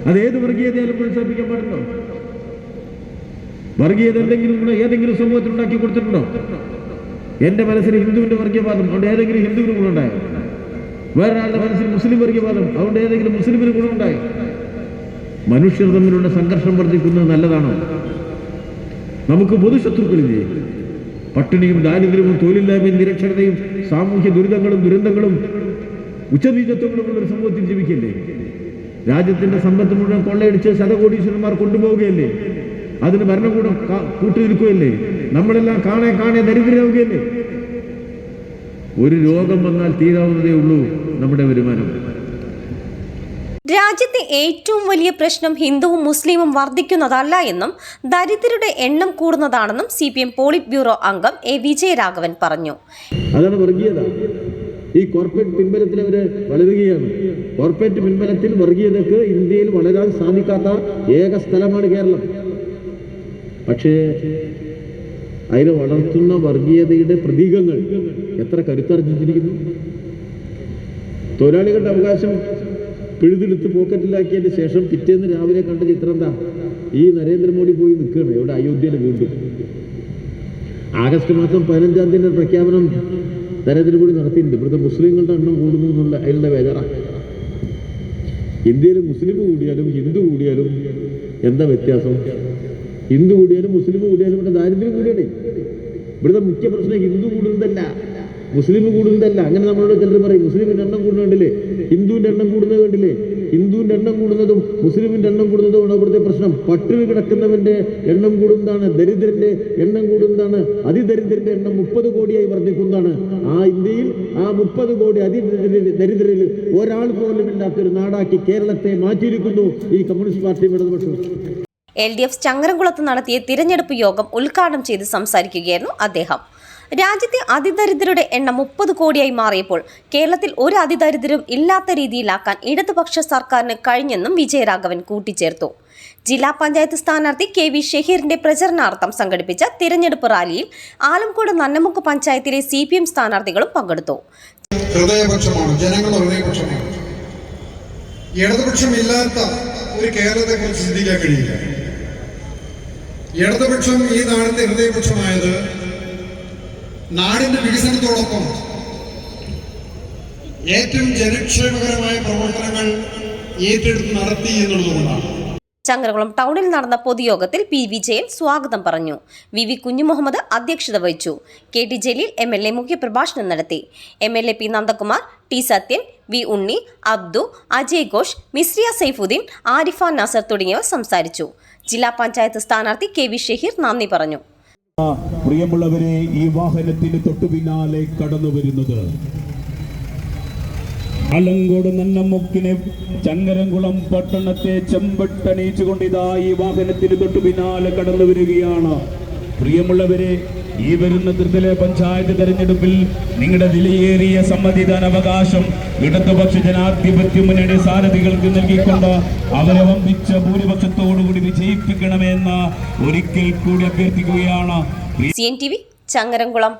അത് ഏത് വർഗീയതയാലും പ്രോത്സാഹിപ്പിക്കാൻ പാടുണ്ടോ? വർഗീയത ഏതെങ്കിലും സമൂഹത്തിൽ ഉണ്ടാക്കി കൊടുത്തിട്ടുണ്ടോ? എന്റെ മനസ്സിൽ ഹിന്ദുവിന്റെ വർഗീയവാദം അതുകൊണ്ട് ഏതെങ്കിലും ഹിന്ദുവിന് ഗുണമുണ്ടായോ? വേറൊരാളുടെ മനസ്സിൽ മുസ്ലിം വർഗീയവാദം അതുകൊണ്ട് ഏതെങ്കിലും മുസ്ലിമിന് ഗുണമുണ്ടായോ? മനുഷ്യർ തമ്മിലുള്ള സംഘർഷം വർദ്ധിക്കുന്നത് നല്ലതാണോ? നമുക്ക് പൊതുശത്രുക്കളില്ലേ? പട്ടിണിയും ദാരിദ്ര്യവും തൊഴിലില്ലായ്മയും നിരക്ഷരതയും സാമൂഹ്യ ദുരന്തങ്ങളും ഉച്ചനീചത്വങ്ങളും ഉള്ള ഒരു സമൂഹത്തിൽ ജീവിക്കല്ലേ? രാജ്യത്തിന്റെ സമ്പത്ത് മുഴുവൻ കൊള്ളയടിച്ച് ശതകോടീശ്വരന്മാർ കൊണ്ടുപോവുകയല്ലേ? അതിന് ഭരണകൂടം കൂട്ടുനിൽക്കുകയല്ലേ? നമ്മളെല്ലാം കാണെ ദരിദ്രരാവുകയല്ലേ? ഒരു രോഗം വന്നാൽ തീരാവുന്നതേ ഉള്ളൂ നമ്മുടെ വരുമാനം. രാജ്യത്തെ ഏറ്റവും വലിയ പ്രശ്നം ഹിന്ദുവും മുസ്ലിമും വർദ്ധിക്കുന്നതല്ല എന്നും ദരിദ്രരുടെ എണ്ണം കൂടുന്നതാണെന്നും CPM പോളിറ്റ് ബ്യൂറോ അംഗം A. വിജയരാഘവൻ പറഞ്ഞു. അതാണ് വർഗീയത. ഈ കോർപ്പറേറ്റ് പിൻബലത്തിൽ അവര് വളരുകയാണ്. കോർപ്പറേറ്റ് പിൻബലത്തിൽ വർഗീയതക്ക് ഇന്ത്യയിൽ വളരാൻ സാധിക്കാത്ത ഏക സ്ഥലമാണ് കേരളം. പക്ഷേ അതിനെ വളർത്തുന്ന വർഗീയതയുടെ പ്രതീകങ്ങൾ എത്ര കരുത്താർജിച്ചിരിക്കുന്നു. തൊഴിലാളികളുടെ അവകാശം പിഴുതെടുത്ത് പോക്കറ്റിലാക്കിയതിന് ശേഷം പിറ്റേന്ന് രാവിലെ കണ്ട ചിത്രം എന്താ? ഈ നരേന്ദ്രമോദി പോയി നിൽക്കുകയാണ് ഇവിടെ അയോധ്യയിൽ വീണ്ടും. ആഗസ്റ്റ് മാസം 15-ാം തീയതി പ്രഖ്യാപനം നരേന്ദ്രമോദി നടത്തിയിട്ടുണ്ട്. ഇവിടുത്തെ മുസ്ലിങ്ങളുടെ എണ്ണം കൂടുന്നു എന്നുള്ള അതിലുള്ള വേദന. ഇന്ത്യയിൽ മുസ്ലിം കൂടിയാലും ഹിന്ദു കൂടിയാലും എന്താ വ്യത്യാസം? ഹിന്ദു കൂടിയാലും മുസ്ലിം കൂടിയാലും ഇവിടെ ദാരിദ്ര്യം കൂടിയാണ്. ഇവിടുത്തെ മുഖ്യ പ്രശ്നം ഹിന്ദു കൂടുന്നതല്ല, മുസ്ലിം കൂടുന്നതല്ല. അങ്ങനെ നമ്മളോട് ചിലർ പറയും മുസ്ലിമിന്റെ എണ്ണം കൂടുന്നത് കണ്ടില്ലേ, ഹിന്ദുവിന്റെ എണ്ണം കൂടുന്നത് കണ്ടില്ലേ? ഹിന്ദുവിന്റെ എണ്ണം കൂടുന്നതും മുസ്ലിമിന്റെ എണ്ണം കൂടുന്നതുമാണ് ഇവിടുത്തെ പ്രശ്നം. പട്ടിണി കിടക്കുന്നവന്റെ എണ്ണം കൂടുന്നതാണ്, ദരിദ്രന്റെ എണ്ണം കൂടുന്നതാണ്, അതിദരിദ്രന്റെ എണ്ണം 30 കോടിയായി വർദ്ധിക്കുന്നതാണ്. ആ ഇന്ത്യയിൽ ആ 30 കോടി അതിദരിദ്രരിൽ ഒരാൾ പോലും ഇല്ലാത്തൊരു നാടാക്കി കേരളത്തെ മാറ്റിയിരിക്കുന്നു ഈ കമ്മ്യൂണിസ്റ്റ് പാർട്ടി ഇടതുപക്ഷം. LDF ചങ്ങരംകുളത്ത് നടത്തിയ തിരഞ്ഞെടുപ്പ് യോഗം ഉദ്ഘാടനം ചെയ്ത് സംസാരിക്കുകയായിരുന്നു അദ്ദേഹം. രാജ്യത്തെ അതിദരിദ്രരുടെ എണ്ണം 30 കോടിയായി മാറിയപ്പോൾ കേരളത്തിൽ ഒരു അതിദരിദ്രരും ഇല്ലാത്ത രീതിയിലാക്കാൻ ഇടതുപക്ഷ സർക്കാരിന് കഴിഞ്ഞെന്നും വിജയരാഘവൻ കൂട്ടിച്ചേർത്തു. ജില്ലാ പഞ്ചായത്ത് സ്ഥാനാർത്ഥി KV ഷഹീറിന്റെ പ്രചരണാർത്ഥം സംഘടിപ്പിച്ച തിരഞ്ഞെടുപ്പ് റാലിയിൽ ആലംകോട് നന്നമുക്ക് പഞ്ചായത്തിലെ CPM സ്ഥാനാർത്ഥികളും പങ്കെടുത്തു. ഹൃദയപക്ഷമാണ്, ജനങ്ങളുടെ ഹൃദയപക്ഷമാണ്. ഇടതുപക്ഷമില്ലാത്ത ഒരു കേരളത്തെ കുറിച്ച് ചിന്തിക്കാൻ കഴിയില്ല. ഇടതുപക്ഷം ഈ നാടിന്റെ ഹൃദയപക്ഷമായത് നാടിന്റെ വികസനത്തോടൊപ്പം ഏറ്റവും ജനക്ഷേമകരമായ പ്രവർത്തനങ്ങൾ ഏറ്റെടുത്ത് നടത്തി എന്നുള്ളതുകൊണ്ടാണ്. ചങ്ങരകുളം ടൗണിൽ നടന്ന പൊതുയോഗത്തിൽ P. വിജയൻ സ്വാഗതം പറഞ്ഞു. VV കുഞ്ഞുമുഹമ്മദ് അധ്യക്ഷത വഹിച്ചു. KT ജലീൽ MLA മുഖ്യപ്രഭാഷണം നടത്തി. MLA P. Nandakumar, T. Sathyan, V. ഉണ്ണി, അബ്ദു, അജയ് ഘോഷ്, മിസ്രിയ സൈഫുദ്ദീൻ, ആരിഫ നാസർ തുടങ്ങിയവർ സംസാരിച്ചു. ജില്ലാ പഞ്ചായത്ത് സ്ഥാനാർത്ഥി KV ഷഹീർ നന്ദി പറഞ്ഞു. പ്രിയമുള്ളവരെ, ഈ വാഹനത്തിന് തൊട്ടു പിന്നാലെ കടന്നു വരുന്നത് ആലങ്കോട് നന്നമുക്കിനെ ചങ്ങരംകുളം പട്ടണത്തെ ചെമ്പട്ടണിച്ചുകൊണ്ടിതാ ഈ വാഹനത്തിന് തൊട്ടു പിന്നാലെ കടന്നു വരികയാണ്. പ്രിയമുള്ളവരെ, ഈ വരുന്ന ത്രിതല പഞ്ചായത്ത് തെരഞ്ഞെടുപ്പിൽ നിങ്ങളുടെ വിലയേറിയ സമ്മതിദാനാവകാശം ഇടതുപക്ഷ ജനാധിപത്യ മുന്നണി സാരഥികൾക്ക് നൽകിക്കൊണ്ട് അവരെ വമ്പിച്ച ഭൂരിപക്ഷത്തോടുകൂടി വിജയിപ്പിക്കണമെന്ന് ഒരിക്കൽ കൂടി അഭ്യർത്ഥിക്കുകയാണ്. CNTV ചങ്ങരംകുളം.